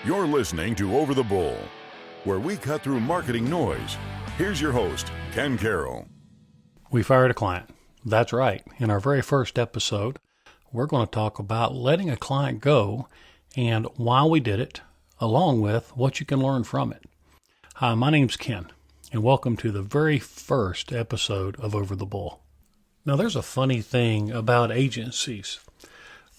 You're listening to Over the Bull, where we cut through marketing noise. Here's your host, Ken Carroll. We fired a client. That's right. In our very first episode, we're going to talk about letting a client go and why we did it, along with what you can learn from it. Hi, my name's Ken, and welcome to the very first episode of Over the Bull. Now, there's a funny thing about agencies.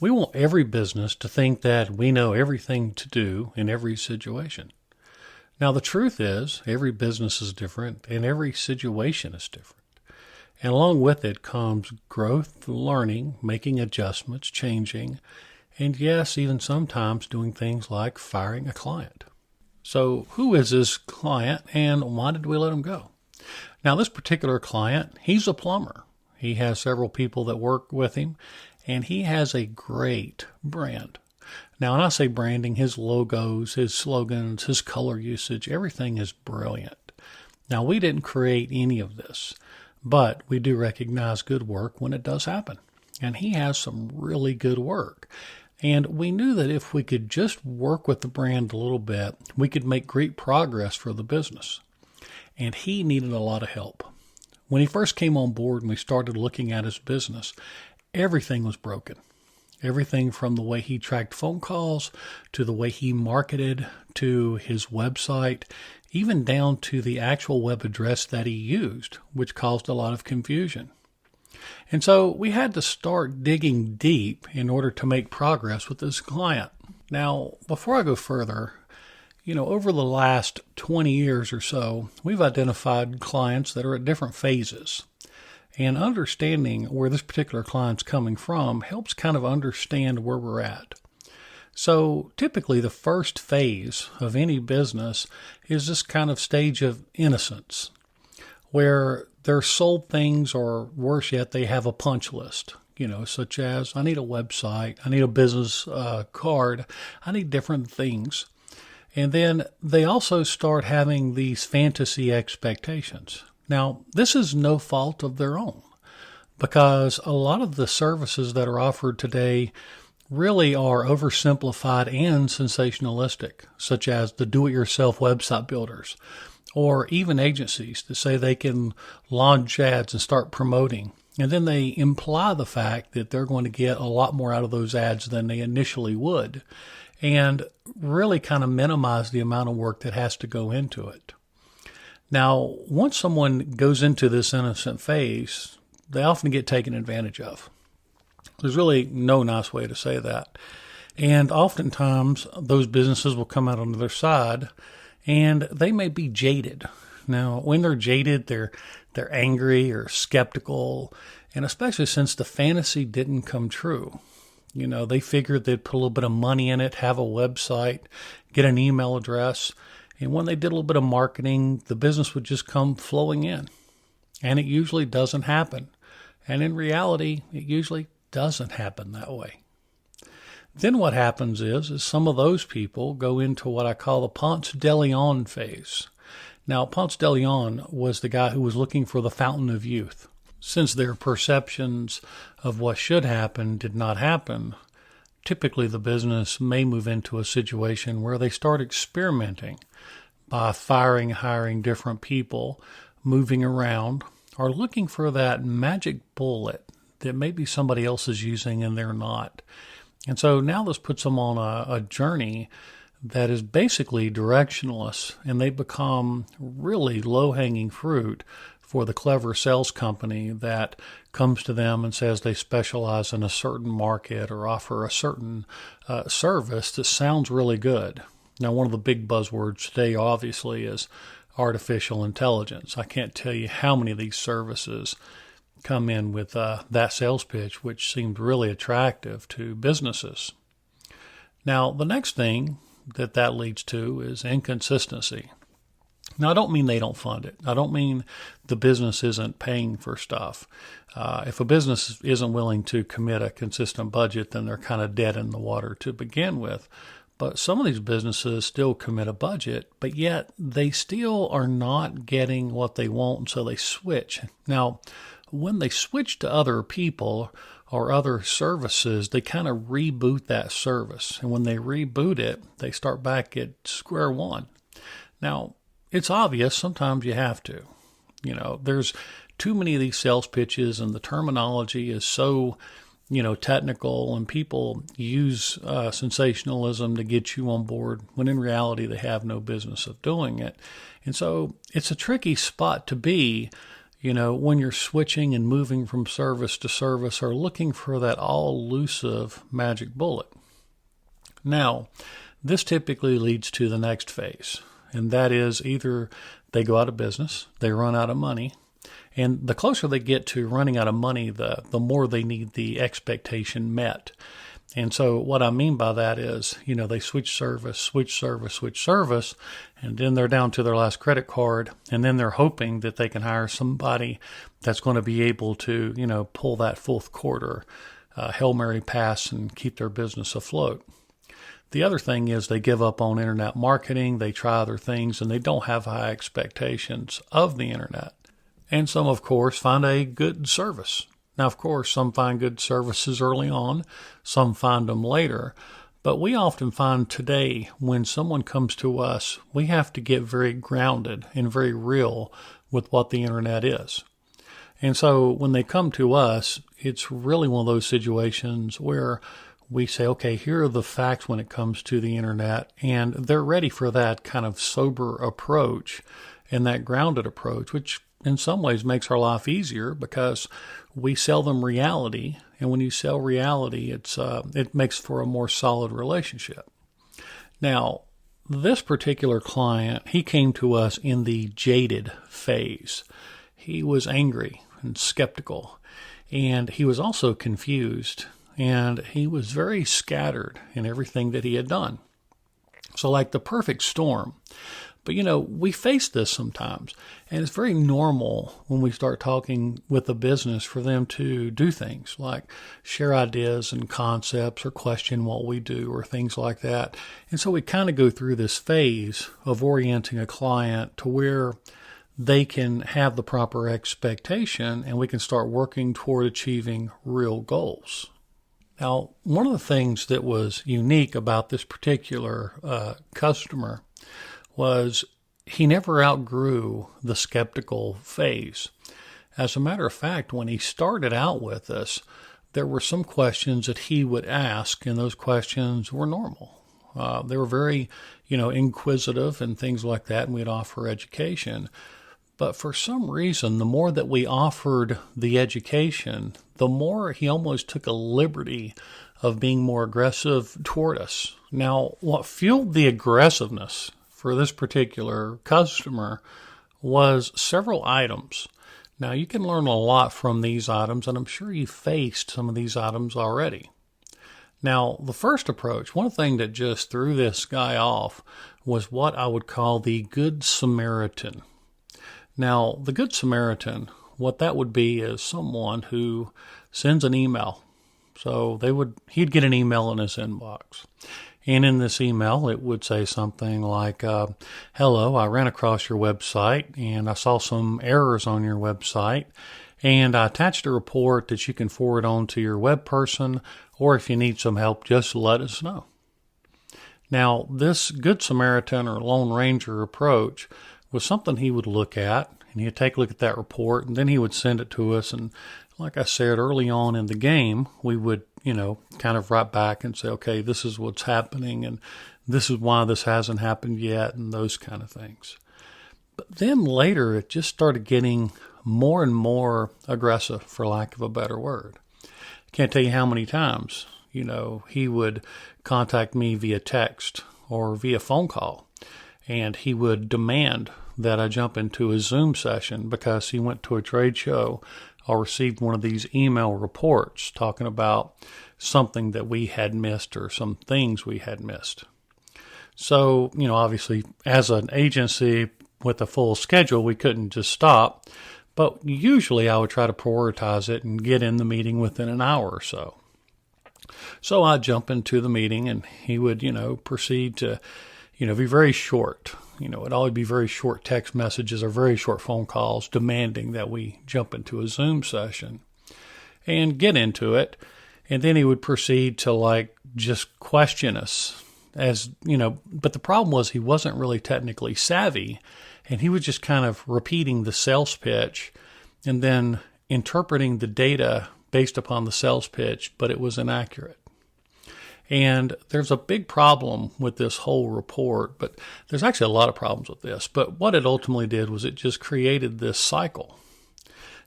We want every business to think that we know everything to do in every situation. Now, the truth is, every business is different and every situation is different. And along with it comes growth, learning, making adjustments, changing, and yes, even sometimes doing things like firing a client. So who is this client and why did we let him go? Now, this particular client, he's a plumber. He has several people that work with him, and he has a great brand. Now, when I say branding, his logos, his slogans, his color usage, everything is brilliant. Now, we didn't create any of this, but we do recognize good work when it does happen. And he has some really good work. And we knew that if we could just work with the brand a little bit, we could make great progress for the business. And he needed a lot of help. When he first came on board and we started looking at his business, everything was broken. Everything from the way he tracked phone calls to the way he marketed to his website, even down to the actual web address that he used, which caused a lot of confusion. And so we had to start digging deep in order to make progress with this client. Now, before I go further, over the last 20 years or so, we've identified clients that are at different phases. And understanding where this particular client's coming from helps kind of understand where we're at. So typically the first phase of any business is this kind of stage of innocence, where they're sold things, or worse yet, they have a punch list, such as I need a website, I need a business card, I need different things. And then they also start having these fantasy expectations. Now, this is no fault of their own, because a lot of the services that are offered today really are oversimplified and sensationalistic, such as the do-it-yourself website builders, or even agencies that say they can launch ads and start promoting. And then they imply the fact that they're going to get a lot more out of those ads than they initially would, and really kind of minimize the amount of work that has to go into it. Now, once someone goes into this innocent phase, they often get taken advantage of. There's really no nice way to say that. And oftentimes, those businesses will come out on the other side, and they may be jaded. Now, when they're jaded, they're angry or skeptical, and especially since the fantasy didn't come true. They figured they'd put a little bit of money in it, have a website, get an email address, and when they did a little bit of marketing, the business would just come flowing in. And it usually doesn't happen. And in reality, it usually doesn't happen that way. Then what happens is some of those people go into what I call the Ponce de Leon phase. Now, Ponce de Leon was the guy who was looking for the fountain of youth. Since their perceptions of what should happen did not happen, typically the business may move into a situation where they start experimenting by hiring different people, moving around, or looking for that magic bullet that maybe somebody else is using and they're not. And so now this puts them on a journey that is basically directionless, and they become really low-hanging fruit for the clever sales company that comes to them and says they specialize in a certain market or offer a certain service that sounds really good. Now, one of the big buzzwords today, obviously, is artificial intelligence. I can't tell you how many of these services come in with that sales pitch, which seemed really attractive to businesses. Now, the next thing that leads to is inconsistency. Now, I don't mean they don't fund it. I don't mean the business isn't paying for stuff. If a business isn't willing to commit a consistent budget, then they're kind of dead in the water to begin with. But some of these businesses still commit a budget, but yet they still are not getting what they want, and so they switch. Now, when they switch to other people or other services, they kind of reboot that service. And when they reboot it, they start back at square one. Now, it's obvious sometimes you have to. There's too many of these sales pitches, and the terminology is so, technical, and people use sensationalism to get you on board when in reality they have no business of doing it. And so it's a tricky spot to be, when you're switching and moving from service to service or looking for that all-elusive magic bullet. Now, this typically leads to the next phase, and that is either they go out of business, they run out of money, and the closer they get to running out of money, the more they need the expectation met. And so what I mean by that is, they switch service, and then they're down to their last credit card, and then they're hoping that they can hire somebody that's going to be able to, pull that fourth quarter Hail Mary pass and keep their business afloat. The other thing is they give up on internet marketing, they try other things, and they don't have high expectations of the internet. And some, of course, find a good service. Now, of course, some find good services early on, some find them later. But we often find today when someone comes to us, we have to get very grounded and very real with what the internet is. And so when they come to us, it's really one of those situations where we say, okay, here are the facts when it comes to the internet, and they're ready for that kind of sober approach and that grounded approach, which in some ways makes our life easier because we sell them reality. And when you sell reality, it makes for a more solid relationship. Now, this particular client, he came to us in the jaded phase. He was angry and skeptical, and he was also confused, and he was very scattered in everything that he had done. So like the perfect storm. But, we face this sometimes, and it's very normal when we start talking with a business for them to do things like share ideas and concepts or question what we do or things like that. And so we kind of go through this phase of orienting a client to where they can have the proper expectation and we can start working toward achieving real goals. Now, one of the things that was unique about this particular customer was he never outgrew the skeptical phase. As a matter of fact, when he started out with us, there were some questions that he would ask, and those questions were normal. They were very, inquisitive and things like that, and we'd offer education. But for some reason, the more that we offered the education, the more he almost took a liberty of being more aggressive toward us. Now, what fueled the aggressiveness for this particular customer was several items. Now, you can learn a lot from these items, and I'm sure you faced some of these items already. Now, the first approach, one thing that just threw this guy off was what I would call the Good Samaritan. Now, the Good Samaritan, what that would be is someone who sends an email. So he'd get an email in his inbox. And in this email, it would say something like, hello, I ran across your website and I saw some errors on your website. And I attached a report that you can forward on to your web person, or if you need some help, just let us know. Now, this Good Samaritan or Lone Ranger approach was something he would look at, and he'd take a look at that report, and then he would send it to us. And like I said, early on in the game, we would, kind of write back and say, okay, this is what's happening, and this is why this hasn't happened yet, and those kind of things. But then later, it just started getting more and more aggressive, for lack of a better word. I can't tell you how many times, he would contact me via text or via phone call, and he would demand that I jump into a Zoom session because he went to a trade show or received one of these email reports talking about something that we had missed or some things we had missed. So, obviously, as an agency with a full schedule, we couldn't just stop. But usually I would try to prioritize it and get in the meeting within an hour or so. So I'd jump into the meeting and he would, proceed to, be very short. It'd always be very short text messages or very short phone calls demanding that we jump into a Zoom session. and get into it. And then he would proceed to just question us but the problem was he wasn't really technically savvy, and he was just kind of repeating the sales pitch and then interpreting the data based upon the sales pitch, but it was inaccurate. And there's a big problem with this whole report, but there's actually a lot of problems with this. But what it ultimately did was it just created this cycle.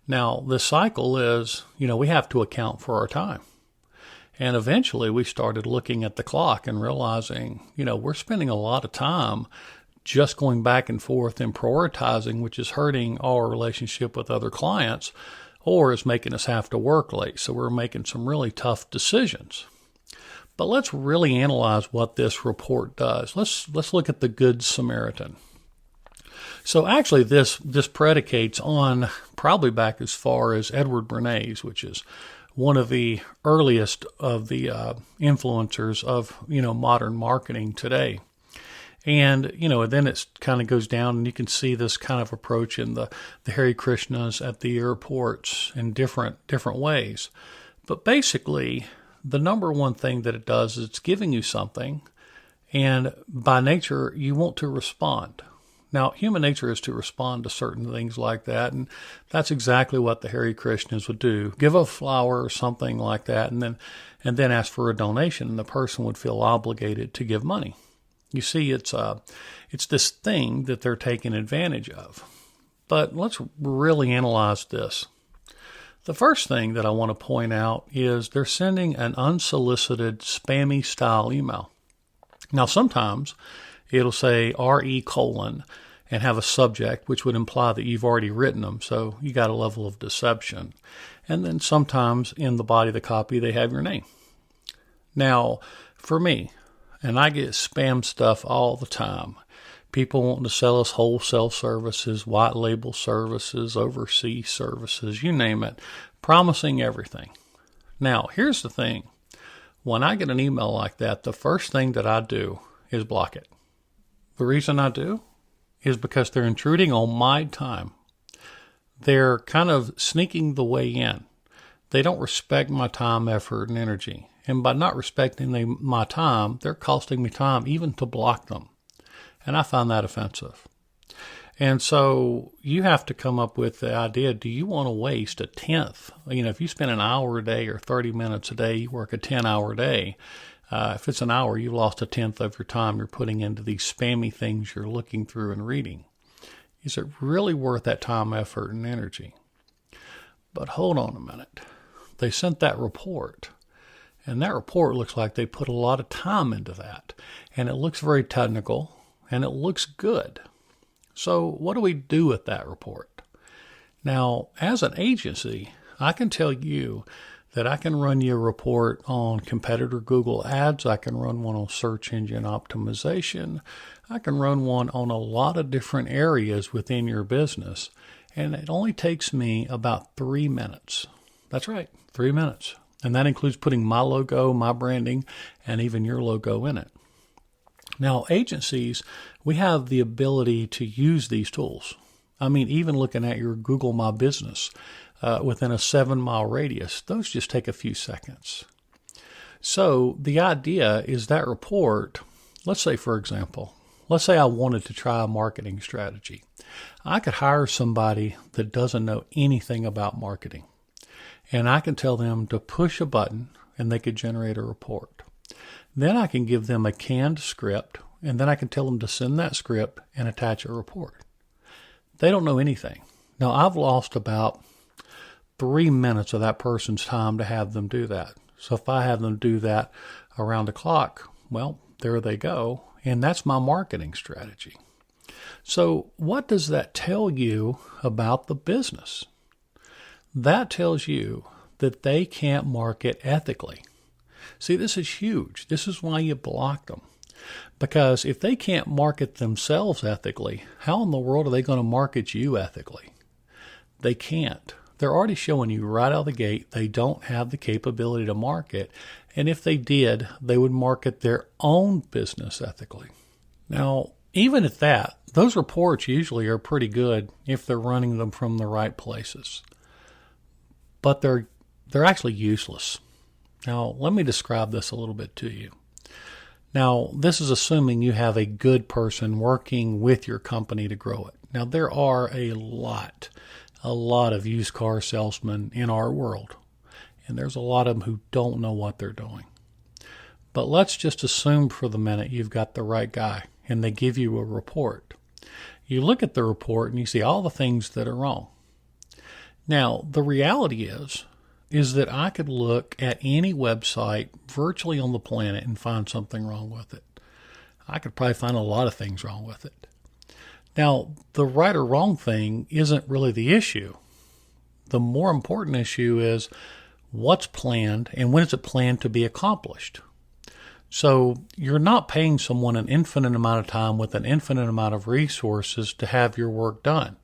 Now, the cycle is, we have to account for our time. And eventually we started looking at the clock and realizing, we're spending a lot of time just going back and forth and prioritizing, which is hurting our relationship with other clients or is making us have to work late. So we're making some really tough decisions. But let's really analyze what this report does. Let's look at the Good Samaritan. So actually this predicates on probably back as far as Edward Bernays, which is one of the earliest of the influencers of, modern marketing today. And, then it kind of goes down and you can see this kind of approach in the Hare Krishnas at the airports in different ways. But basically, the number one thing that it does is it's giving you something, and by nature, you want to respond. Now, human nature is to respond to certain things like that, and that's exactly what the Hare Krishnas would do. Give a flower or something like that, and then ask for a donation, and the person would feel obligated to give money. You see, it's this thing that they're taking advantage of. But let's really analyze this. The first thing that I want to point out is they're sending an unsolicited spammy style email. Now, sometimes it'll say RE : and have a subject, which would imply that you've already written them, so you got a level of deception. And then sometimes in the body of the copy, they have your name. Now, for me, and I get spam stuff all the time, people wanting to sell us wholesale services, white label services, overseas services, you name it, promising everything. Now, here's the thing. When I get an email like that, the first thing that I do is block it. The reason I do is because they're intruding on my time. They're kind of sneaking the way in. They don't respect my time, effort, and energy. And by not respecting my time, they're costing me time even to block them. And I find that offensive. And so you have to come up with the idea, do you want to waste a tenth? If you spend an hour a day or 30 minutes a day, you work a 10-hour day. If it's an hour, you've lost a tenth of your time you're putting into these spammy things you're looking through and reading. Is it really worth that time, effort, and energy? But hold on a minute. They sent that report, and that report looks like they put a lot of time into that, and it looks very technical, and it looks good. So what do we do with that report? Now, as an agency, I can tell you that I can run you a report on competitor Google ads. I can run one on search engine optimization. I can run one on a lot of different areas within your business. And it only takes me about 3 minutes. That's right, 3 minutes. And that includes putting my logo, my branding, and even your logo in it. Now, agencies, we have the ability to use these tools. Even looking at your Google My Business, within a 7-mile radius, those just take a few seconds. So the idea is that report, let's say, for example, I wanted to try a marketing strategy. I could hire somebody that doesn't know anything about marketing, and I can tell them to push a button and they could generate a report. Then I can give them a canned script, and then I can tell them to send that script and attach a report. They don't know anything. Now, I've lost about 3 minutes of that person's time to have them do that. So if I have them do that around the clock, well, there they go. And that's my marketing strategy. So what does that tell you about the business? That tells you that they can't market ethically. See, this is huge. This is why you block them. Because if they can't market themselves ethically, how in the world are they going to market you ethically? They can't. They're already showing you right out of the gate they don't have the capability to market. And if they did, they would market their own business ethically. Now, even at that, those reports usually are pretty good if they're running them from the right places. But they're they're actually useless. Now, let me describe this a little bit to you. Now, this is assuming you have a good person working with your company to grow it. Now, there are a lot of used car salesmen in our world, and there's a lot of them who don't know what they're doing. But let's just assume for the minute you've got the right guy, and they give you a report. You look at the report and you see all the things that are wrong. Now, the reality is that I could look at any website virtually on the planet and find something wrong with it. I could probably find a lot of things wrong with it. Now, the right or wrong thing isn't really the issue. The more important issue is what's planned and when is it planned to be accomplished. So you're not paying someone an infinite amount of time with an infinite amount of resources to have your work done.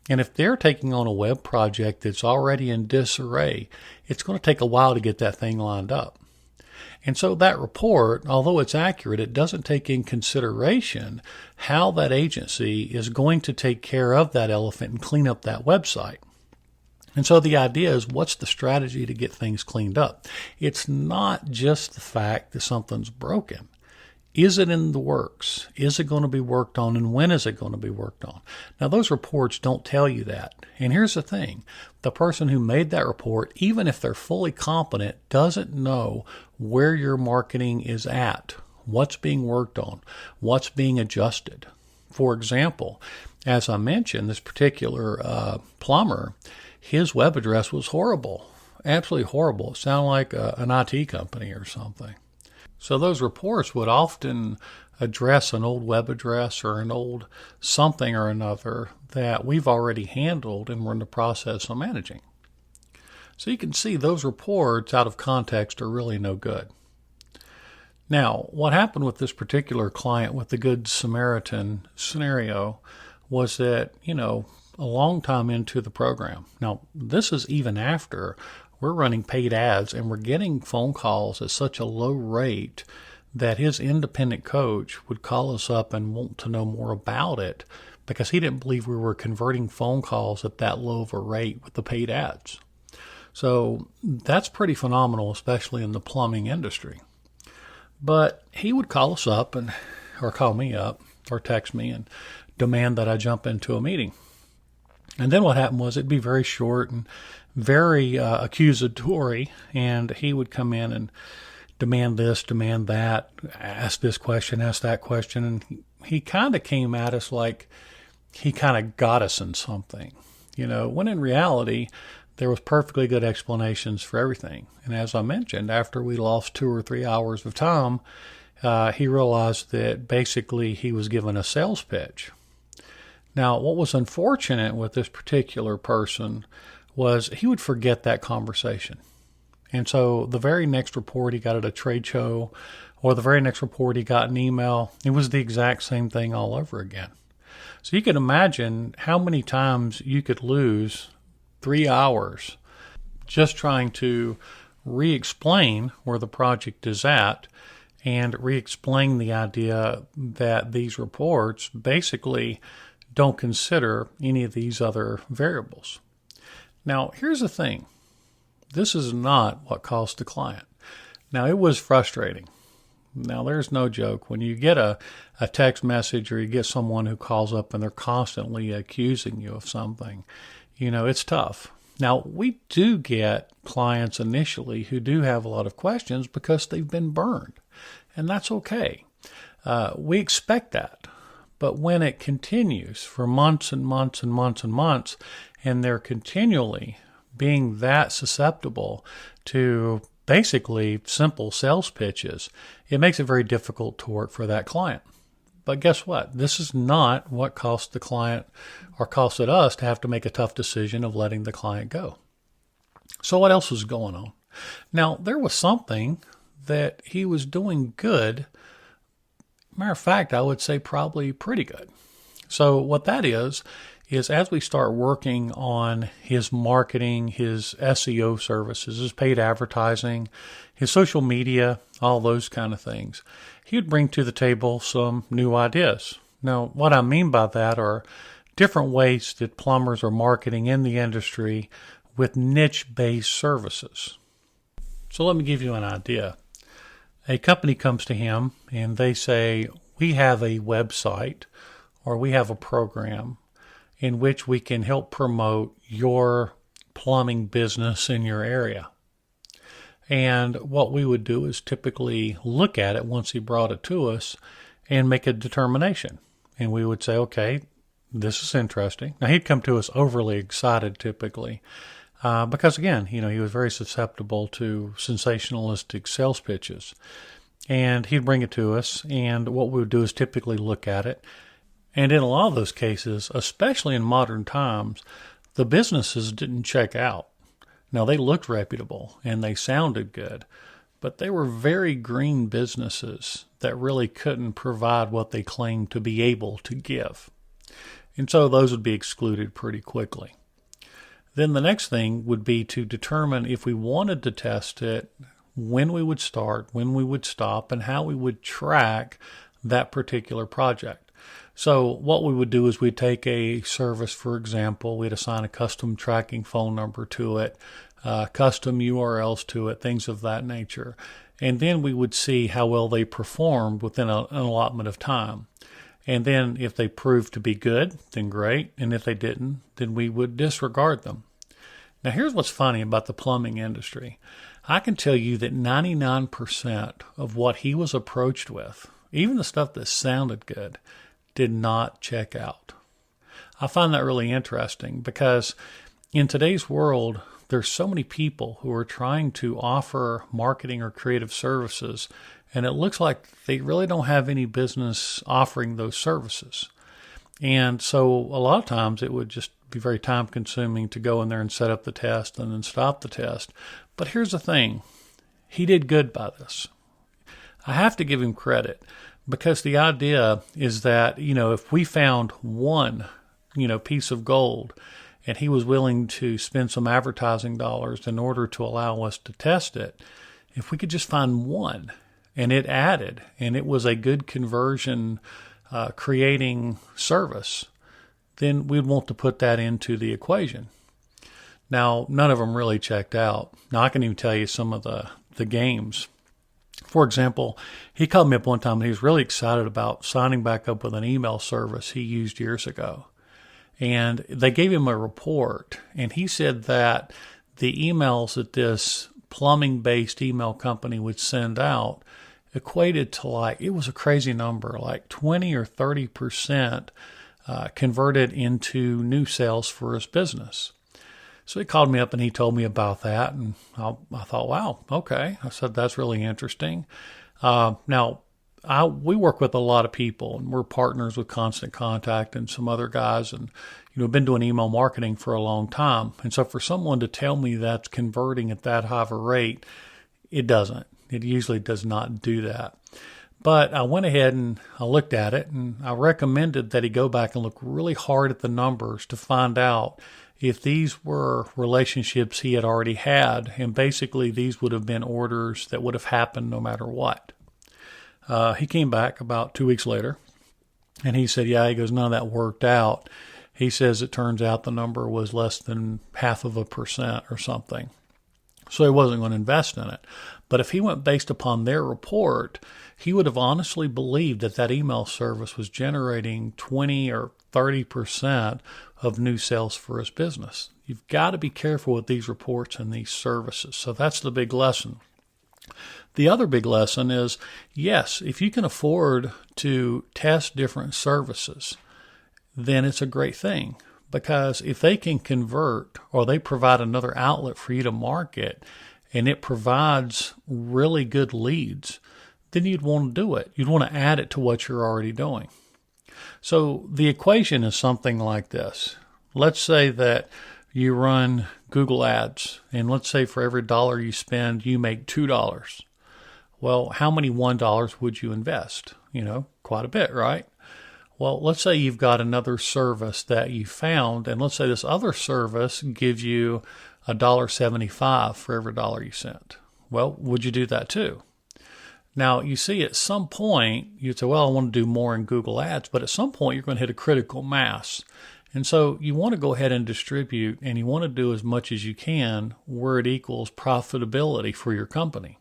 And if they're taking on a web project that's already in disarray, it's going to take a while to get that thing lined up. And so that report, although it's accurate, it doesn't take in consideration how that agency is going to take care of that elephant and clean up that website. And so the idea is, what's the strategy to get things cleaned up? It's not just the fact that something's broken. Is it in the works? Is it going to be worked on? And when is it going to be worked on? Now, those reports don't tell you that. And here's the thing. The person who made that report, even if they're fully competent, doesn't know where your marketing is at, what's being worked on, what's being adjusted. For example, as I mentioned, this particular plumber, his web address was horrible, absolutely horrible. It sounded like an IT company or something. So those reports would often address an old web address or an old something or another that we've already handled and we're in the process of managing. So you can see those reports out of context are really no good. Now, what happened with this particular client with the Good Samaritan scenario was that, a long time into the program. Now, this is even after we're running paid ads and we're getting phone calls at such a low rate that his independent coach would call us up and want to know more about it because he didn't believe we were converting phone calls at that low of a rate with the paid ads. So that's pretty phenomenal, especially in the plumbing industry. But he would call us up or call me up or text me and demand that I jump into a meeting. And then what happened was it'd be very short and very accusatory, and he would come in and demand this, demand that, ask this question, ask that question, and he kind of came at us like he kind of got us in something, when in reality there was perfectly good explanations for everything. And as I mentioned, after we lost 2 or 3 hours of time, he realized that basically he was given a sales pitch. Now, what was unfortunate with this particular person was he would forget that conversation. And so the very next report he got at a trade show, or the very next report he got an email, it was the exact same thing all over again. So you can imagine how many times you could lose 3 hours just trying to re-explain where the project is at and re-explain the idea that these reports basically don't consider any of these other variables. Now, here's the thing. This is not what cost the client. Now, it was frustrating. Now, there's no joke. When you get a text message or you get someone who calls up and they're constantly accusing you of something, it's tough. Now, we do get clients initially who do have a lot of questions because they've been burned, and that's okay. We expect that. But when it continues for months and months and months and months, and they're continually being that susceptible to basically simple sales pitches, it makes it very difficult to work for that client. But guess what? This is not what cost the client or costed us to have to make a tough decision of letting the client go. So what else was going on? Now, there was something that he was doing good. Matter of fact, I would say probably pretty good. So what that is as we start working on his marketing, his SEO services, his paid advertising, his social media, all those kind of things, he would bring to the table some new ideas. Now, what I mean by that are different ways that plumbers are marketing in the industry with niche-based services. So let me give you an idea. A company comes to him and they say, we have a website or we have a program in which we can help promote your plumbing business in your area. And what we would do is typically look at it once he brought it to us and make a determination. And we would say, okay, this is interesting. Now, he'd come to us overly excited typically because, again, he was very susceptible to sensationalistic sales pitches. And he'd bring it to us, and what we would do is typically look at it. And in a lot of those cases, especially in modern times, the businesses didn't check out. Now, they looked reputable and they sounded good, but they were very green businesses that really couldn't provide what they claimed to be able to give. And so those would be excluded pretty quickly. Then the next thing would be to determine if we wanted to test it, when we would start, when we would stop, and how we would track that particular project. So what we would do is we'd take a service, for example, we'd assign a custom tracking phone number to it, custom URLs to it, things of that nature. And then we would see how well they performed within an allotment of time. And then if they proved to be good, then great. And if they didn't, then we would disregard them. Now, here's what's funny about the plumbing industry. I can tell you that 99% of what he was approached with, even the stuff that sounded good, did not check out. I find that really interesting because in today's world, there's so many people who are trying to offer marketing or creative services, and it looks like they really don't have any business offering those services. And so a lot of times it would just be very time consuming to go in there and set up the test and then stop the test. But here's the thing. He did good by this. I have to give him credit because the idea is that, if we found one, piece of gold and he was willing to spend some advertising dollars in order to allow us to test it, if we could just find one and it added and it was a good conversion creating service, then we'd want to put that into the equation. Now, none of them really checked out. Now, I can even tell you some of the games. For example, he called me up one time and he was really excited about signing back up with an email service he used years ago. And they gave him a report, and he said that the emails that this plumbing-based email company would send out equated to it was a crazy number, like 20 or 30% converted into new sales for his business. So he called me up and he told me about that, and I thought, wow, okay. I said, that's really interesting. Now, we work with a lot of people, and we're partners with Constant Contact and some other guys, and been doing email marketing for a long time. And so for someone to tell me that's converting at that high of a rate, it doesn't. It usually does not do that. But I went ahead and I looked at it, and I recommended that he go back and look really hard at the numbers to find out if these were relationships he had already had, and basically these would have been orders that would have happened no matter what. He came back about 2 weeks later, and he said, he goes, none of that worked out. He says it turns out the number was less than 0.5% or something. So he wasn't going to invest in it. But if he went based upon their report, he would have honestly believed that email service was generating 20 or 30% of new sales for his business. You've got to be careful with these reports and these services. So that's the big lesson. The other big lesson is, yes, if you can afford to test different services, then it's a great thing. Because if they can convert or they provide another outlet for you to market and it provides really good leads, then you'd want to do it. You'd want to add it to what you're already doing. So the equation is something like this. Let's say that you run Google Ads, and let's say for every dollar you spend, you make $2. Well, how many $1 would you invest? Quite a bit, right? Well, let's say you've got another service that you found, and let's say this other service gives you $1.75 for every dollar you sent. Well, would you do that too? Now, you see, at some point, you'd say, well, I want to do more in Google Ads, but at some point, you're going to hit a critical mass. And so you want to go ahead and distribute, and you want to do as much as you can where it equals profitability for your company.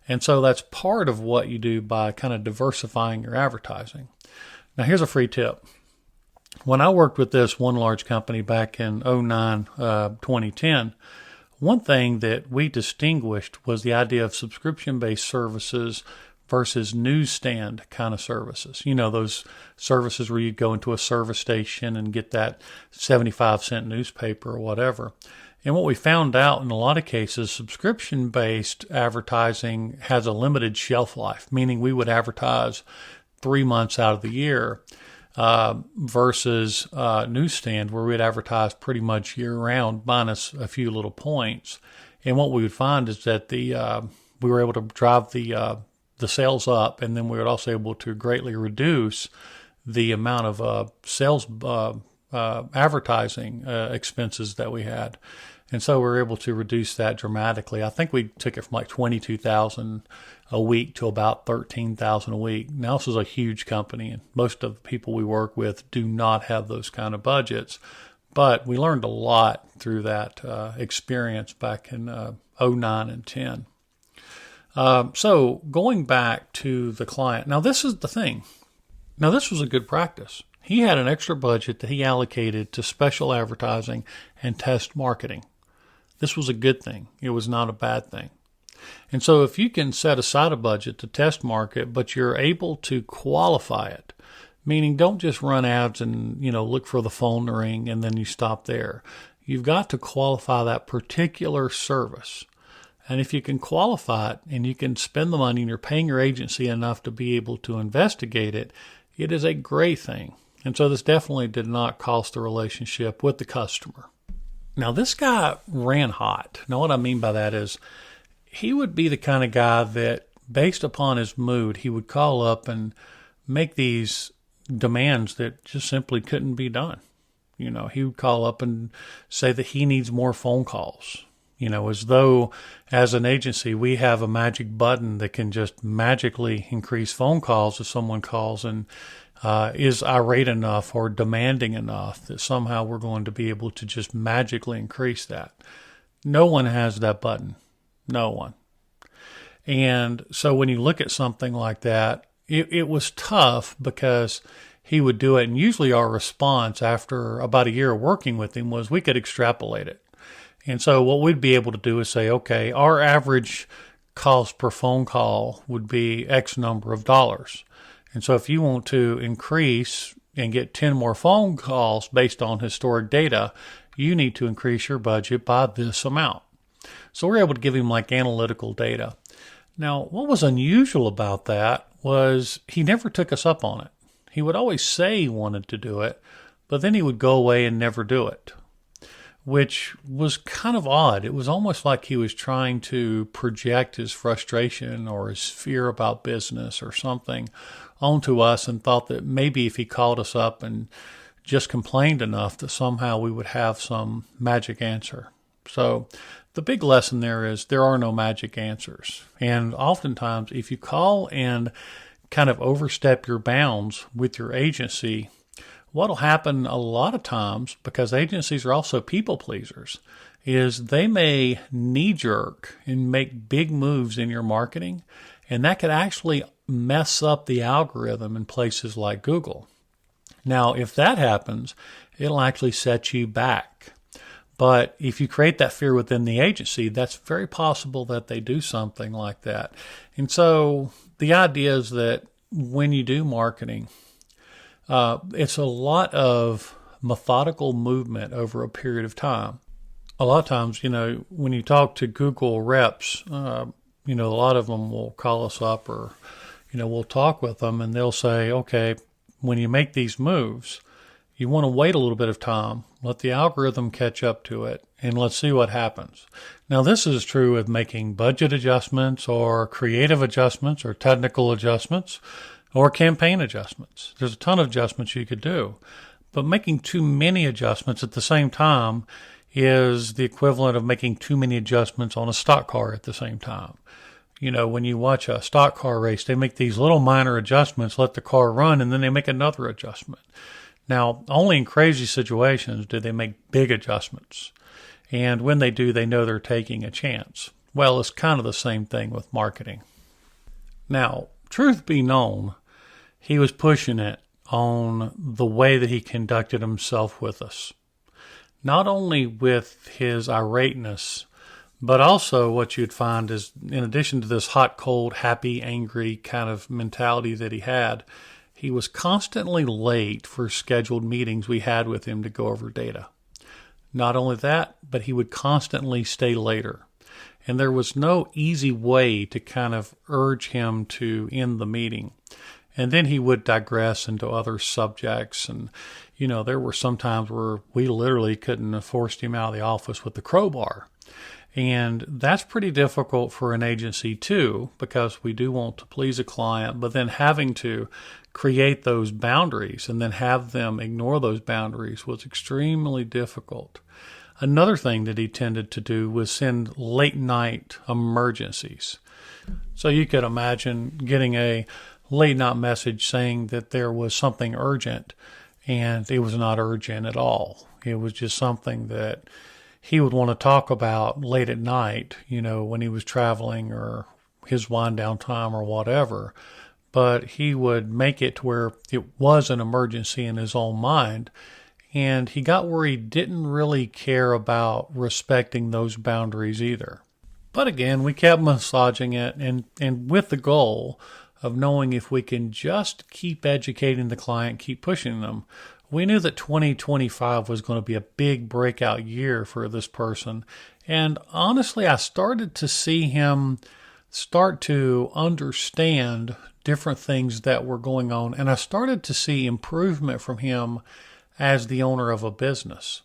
And so that's part of what you do by kind of diversifying your advertising. Now, here's a free tip. When I worked with this one large company back in 2010, one thing that we distinguished was the idea of subscription-based services versus newsstand kind of services. You know, those services where you go into a service station and get that 75-cent newspaper or whatever. And what we found out in a lot of cases, subscription-based advertising has a limited shelf life, meaning we would advertise 3 months out of the year versus newsstand where we'd advertise pretty much year-round minus a few little points. And what we would find is that we were able to drive the sales up, and then we were also able to greatly reduce the amount of sales advertising expenses that we had. And so we were able to reduce that dramatically. I think we took it from like $22,000 a week to about $13,000 a week. Now, this is a huge company, and most of the people we work with do not have those kind of budgets. But we learned a lot through that experience back in 09 and 10. So going back to the client. Now, this is the thing. Now, this was a good practice. He had an extra budget that he allocated to special advertising and test marketing. This was a good thing. It was not a bad thing. And so if you can set aside a budget to test market, but you're able to qualify it, meaning don't just run ads and, look for the phone to ring and then you stop there. You've got to qualify that particular service. And if you can qualify it and you can spend the money and you're paying your agency enough to be able to investigate it, it is a great thing. And so this definitely did not cost the relationship with the customer. Now, this guy ran hot. Now, what I mean by that is he would be the kind of guy that, based upon his mood, he would call up and make these demands that just simply couldn't be done. He would call up and say that he needs more phone calls. As though as an agency, we have a magic button that can just magically increase phone calls if someone calls and is irate enough or demanding enough that somehow we're going to be able to just magically increase that. No one has that button. No one. And so when you look at something like that, it was tough because he would do it. And usually our response after about a year of working with him was we could extrapolate it. And so what we'd be able to do is say, okay, our average cost per phone call would be X number of dollars. And so if you want to increase and get 10 more phone calls based on historic data, you need to increase your budget by this amount. So we're able to give him like analytical data. Now, what was unusual about that was he never took us up on it. He would always say he wanted to do it, but then he would go away and never do it, which was kind of odd. It was almost like he was trying to project his frustration or his fear about business or something onto us and thought that maybe if he called us up and just complained enough that somehow we would have some magic answer. So the big lesson there is there are no magic answers. And oftentimes if you call and kind of overstep your bounds with your agency, what'll happen a lot of times, because agencies are also people pleasers, is they may knee-jerk and make big moves in your marketing, and that could actually mess up the algorithm in places like Google. Now, if that happens, it'll actually set you back. But if you create that fear within the agency, that's very possible that they do something like that. And so the idea is that when you do marketing, it's a lot of methodical movement over a period of time. A lot of times, when you talk to Google reps, a lot of them will call us up or, we'll talk with them and they'll say, okay, when you make these moves, you want to wait a little bit of time, let the algorithm catch up to it, and let's see what happens. Now, this is true with making budget adjustments or creative adjustments or technical adjustments or campaign adjustments. There's a ton of adjustments you could do. But making too many adjustments at the same time is the equivalent of making too many adjustments on a stock car at the same time. When you watch a stock car race, they make these little minor adjustments, let the car run, and then they make another adjustment. Now, only in crazy situations do they make big adjustments. And when they do, they know they're taking a chance. Well, it's kind of the same thing with marketing. Now, truth be known, he was pushing it on the way that he conducted himself with us. Not only with his irateness, but also what you'd find is, in addition to this hot, cold, happy, angry kind of mentality that he had, he was constantly late for scheduled meetings we had with him to go over data. Not only that, but he would constantly stay later. And there was no easy way to kind of urge him to end the meeting. And then he would digress into other subjects. And, there were some times where we literally couldn't have forced him out of the office with the crowbar. And that's pretty difficult for an agency too, because we do want to please a client, but then having to create those boundaries and then have them ignore those boundaries was extremely difficult. Another thing that he tended to do was send late night emergencies. So you could imagine getting a late night message saying that there was something urgent, and it was not urgent at all. It was just something that he would want to talk about late at night, when he was traveling or his wind down time or whatever. But he would make it to where it was an emergency in his own mind. And he got where he didn't really care about respecting those boundaries either. But again, we kept massaging it and with the goal of knowing if we can just keep educating the client, keep pushing them. We knew that 2025 was going to be a big breakout year for this person. And honestly, I started to see him start to understand different things that were going on. And I started to see improvement from him as the owner of a business.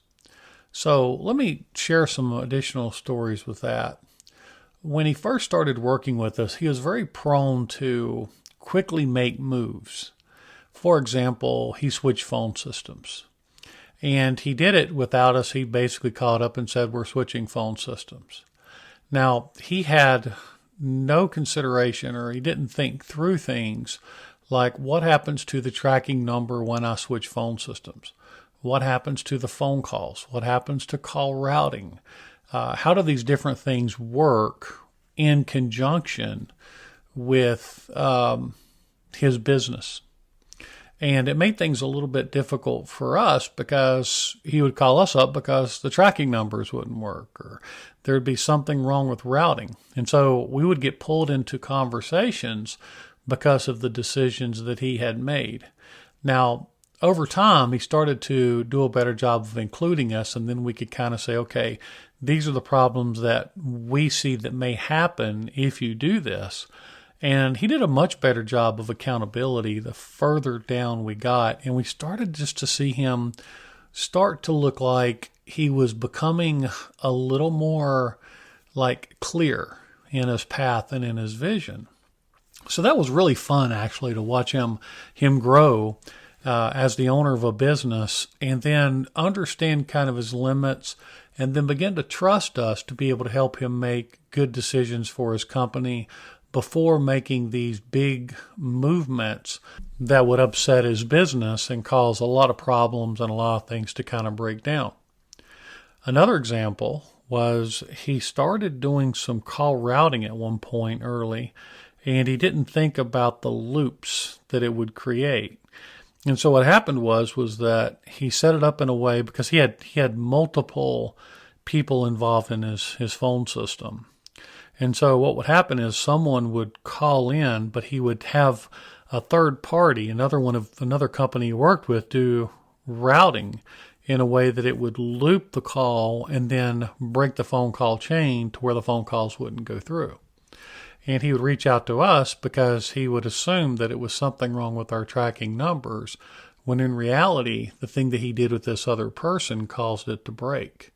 So let me share some additional stories with that. When he first started working with us, he was very prone to quickly make moves. For example, he switched phone systems. And he did it without us. He basically called up and said, "We're switching phone systems." Now, he had no consideration, or he didn't think through things like what happens to the tracking number when I switch phone systems? What happens to the phone calls? What happens to call routing? How do these different things work in conjunction with his business? And it made things a little bit difficult for us because he would call us up because the tracking numbers wouldn't work, or there'd be something wrong with routing. And so we would get pulled into conversations because of the decisions that he had made. Now, over time, he started to do a better job of including us, and then we could kind of say, okay, these are the problems that we see that may happen if you do this. And he did a much better job of accountability the further down we got, and we started just to see him start to look like he was becoming a little more like clear in his path and in his vision. So that was really fun, actually, to watch him grow as the owner of a business, and then understand kind of his limits, and then begin to trust us to be able to help him make good decisions for his company before making these big movements that would upset his business and cause a lot of problems and a lot of things to kind of break down. Another example was he started doing some call routing at one point early, and he didn't think about the loops that it would create. And so what happened was that he set it up in a way, because he had multiple people involved in his phone system. And so what would happen is someone would call in, but he would have a third party, another company he worked with, do routing in a way that it would loop the call and then break the phone call chain to where the phone calls wouldn't go through. And he would reach out to us because he would assume that it was something wrong with our tracking numbers, when in reality, the thing that he did with this other person caused it to break.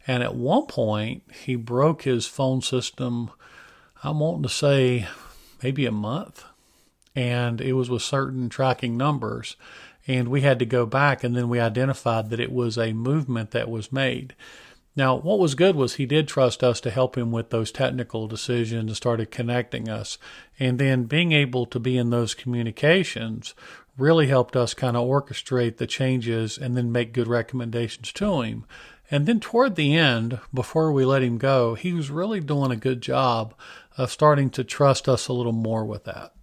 And at one point, he broke his phone system, I'm wanting to say maybe a month. And it was with certain tracking numbers. And we had to go back, and then we identified that it was a movement that was made. Now, what was good was he did trust us to help him with those technical decisions and started connecting us. And then being able to be in those communications really helped us kind of orchestrate the changes and then make good recommendations to him. And then toward the end, before we let him go, he was really doing a good job of starting to trust us a little more with that.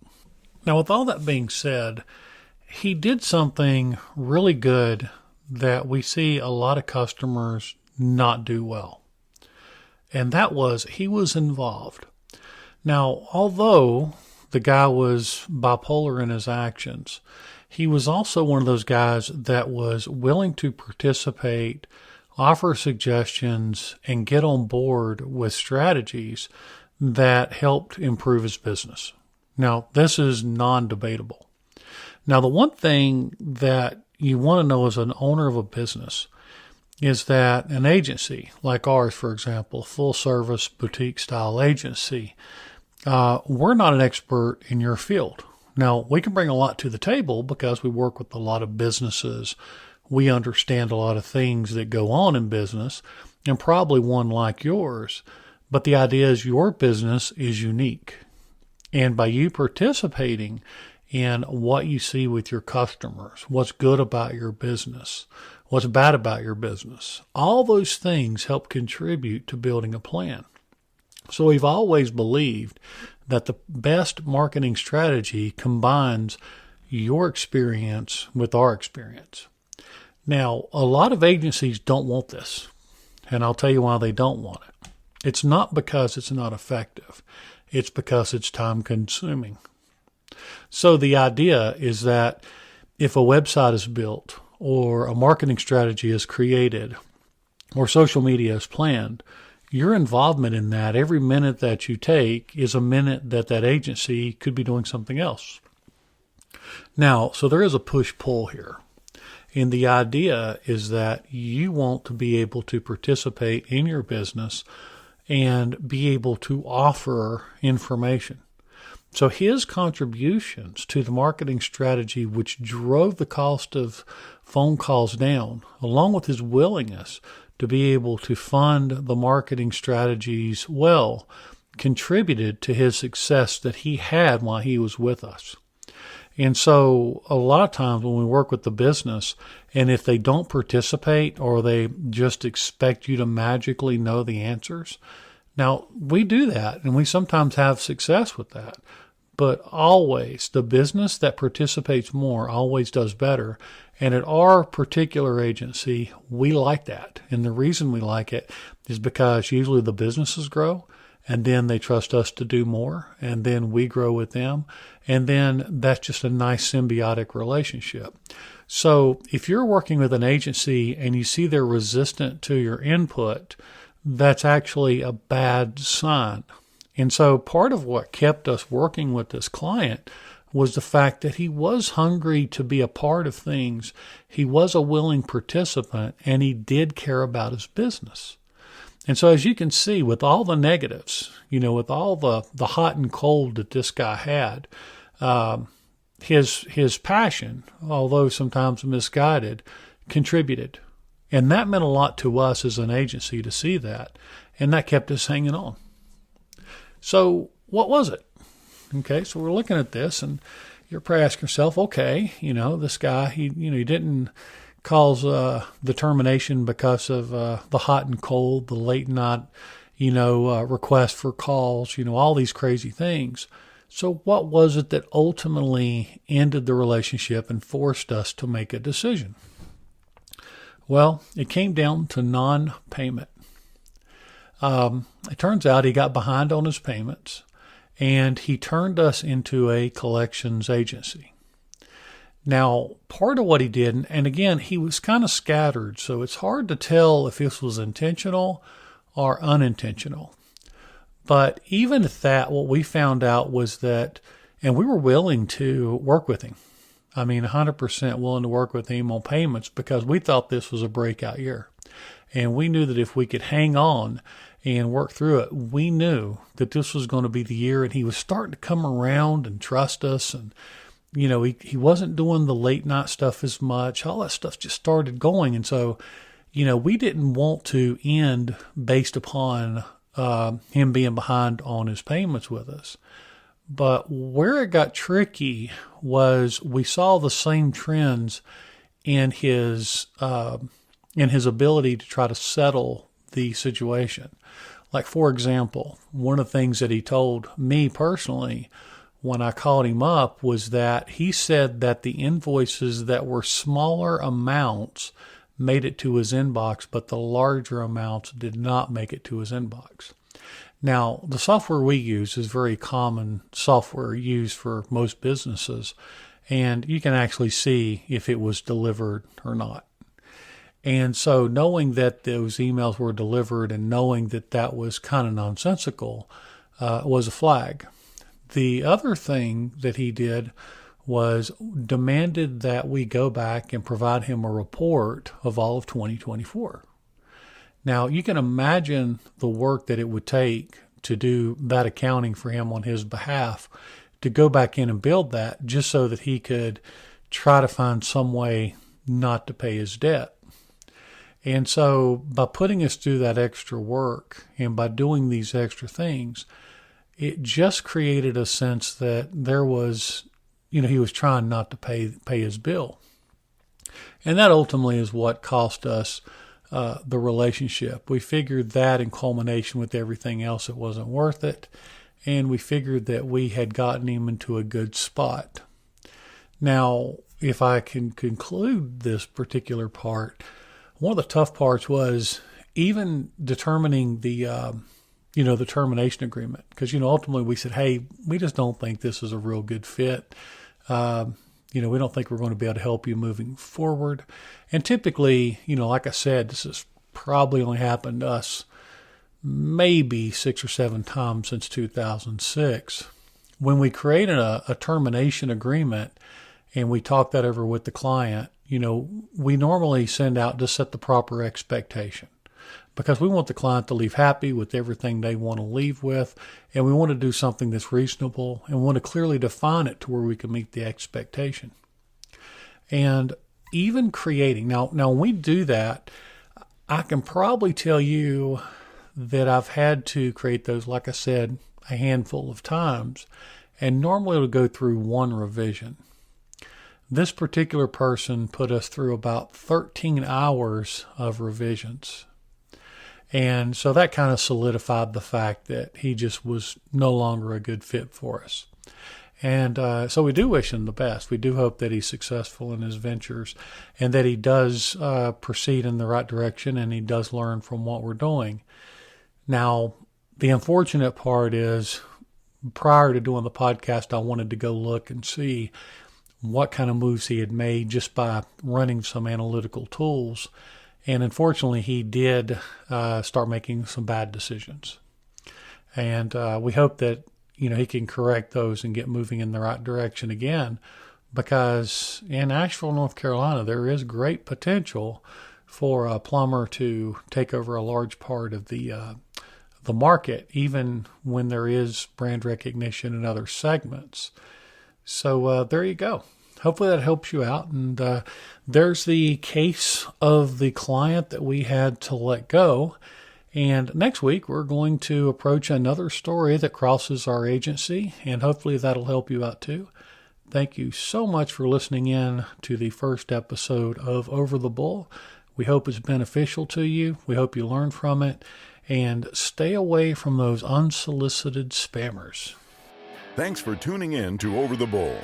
Now, with all that being said, he did something really good that we see a lot of customers not do well. And that was he was involved. Now, although the guy was bipolar in his actions, he was also one of those guys that was willing to participate, offer suggestions, and get on board with strategies that helped improve his business. Now, this is non-debatable. Now, the one thing that you want to know as an owner of a business is that an agency like ours, for example, full service boutique style agency, we're not an expert in your field. Now, we can bring a lot to the table because we work with a lot of businesses. We understand a lot of things that go on in business, and probably one like yours. But the idea is your business is unique. And by you participating in what you see with your customers, what's good about your business, what's bad about your business, all those things help contribute to building a plan. So we've always believed that the best marketing strategy combines your experience with our experience. Now, a lot of agencies don't want this, and I'll tell you why they don't want it. It's not because it's not effective. It's because it's time consuming. So the idea is that if a website is built or a marketing strategy is created or social media is planned, your involvement in that, every minute that you take is a minute that that agency could be doing something else. Now, so there is a push-pull here. And the idea is that you want to be able to participate in your business and be able to offer information. So his contributions to the marketing strategy, which drove the cost of phone calls down, along with his willingness to be able to fund the marketing strategies well, contributed to his success that he had while he was with us. And so a lot of times when we work with the business, and if they don't participate or they just expect you to magically know the answers, now we do that and we sometimes have success with that. But always, the business that participates more always does better. And at our particular agency, we like that. And the reason we like it is because usually the businesses grow, and then they trust us to do more, and then we grow with them. And then that's just a nice symbiotic relationship. So if you're working with an agency and you see they're resistant to your input, that's actually a bad sign. And so part of what kept us working with this client was the fact that he was hungry to be a part of things. He was a willing participant, and he did care about his business. And so as you can see, with all the negatives, with all the hot and cold that this guy had, his passion, although sometimes misguided, contributed. And that meant a lot to us as an agency to see that, and that kept us hanging on. So what was it? Okay, so we're looking at this, and you're probably asking yourself, okay, this guy, he didn't cause the termination because of the hot and cold, the late night, request for calls, all these crazy things. So what was it that ultimately ended the relationship and forced us to make a decision? Well, it came down to non-payment. It turns out he got behind on his payments, and he turned us into a collections agency. Now, part of what he did, and again, he was kind of scattered, so it's hard to tell if this was intentional or unintentional. But even at that, what we found out was that, and we were willing to work with him. 100% willing to work with him on payments because we thought this was a breakout year. And we knew that if we could hang on and work through it, we knew that this was going to be the year, and he was starting to come around and trust us. And, he wasn't doing the late night stuff as much. All that stuff just started going. And so we didn't want to end based upon him being behind on his payments with us. But where it got tricky was we saw the same trends in his ability to try to settle the situation. Like, for example, one of the things that he told me personally when I called him up was that he said that the invoices that were smaller amounts made it to his inbox, but the larger amounts did not make it to his inbox. Now, the software we use is very common software used for most businesses, and you can actually see if it was delivered or not. And so knowing that those emails were delivered and knowing that that was kind of nonsensical was a flag. The other thing that he did was demanded that we go back and provide him a report of all of 2024. Now, you can imagine the work that it would take to do that accounting for him on his behalf, to go back in and build that just so that he could try to find some way not to pay his debt. And so by putting us through that extra work and by doing these extra things, it just created a sense that there was, he was trying not to pay his bill. And that ultimately is what cost us the relationship. We figured that in culmination with everything else, it wasn't worth it. And we figured that we had gotten him into a good spot. Now, if I can conclude this particular part, one of the tough parts was even determining the termination agreement. Because, ultimately we said, hey, we just don't think this is a real good fit. We don't think we're going to be able to help you moving forward. And typically, like I said, this has probably only happened to us maybe 6 or 7 times since 2006. When we created a termination agreement and we talk that over with the client, we normally send out to set the proper expectation, because we want the client to leave happy with everything they want to leave with, and we want to do something that's reasonable, and we want to clearly define it to where we can meet the expectation. And even creating, now when we do that, I can probably tell you that I've had to create those, like I said, a handful of times, and normally it'll go through one revision. This particular person put us through about 13 hours of revisions. And so that kind of solidified the fact that he just was no longer a good fit for us. And so we do wish him the best. We do hope that he's successful in his ventures and that he does proceed in the right direction and he does learn from what we're doing. Now, the unfortunate part is, prior to doing the podcast, I wanted to go look and see what kind of moves he had made just by running some analytical tools. And unfortunately, he did start making some bad decisions. And we hope that, he can correct those and get moving in the right direction again, because in Asheville, North Carolina, there is great potential for a plumber to take over a large part of the market, even when there is brand recognition in other segments. So there you go. Hopefully that helps you out. And there's the case of the client that we had to let go. And next week, we're going to approach another story that crosses our agency, and hopefully that'll help you out too. Thank you so much for listening in to the first episode of Over the Bull. We hope it's beneficial to you. We hope you learn from it, and stay away from those unsolicited spammers. Thanks for tuning in to Over the Bull,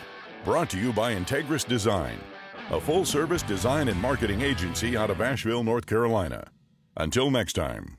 brought to you by Integris Design, a full-service design and marketing agency out of Asheville, North Carolina. Until next time.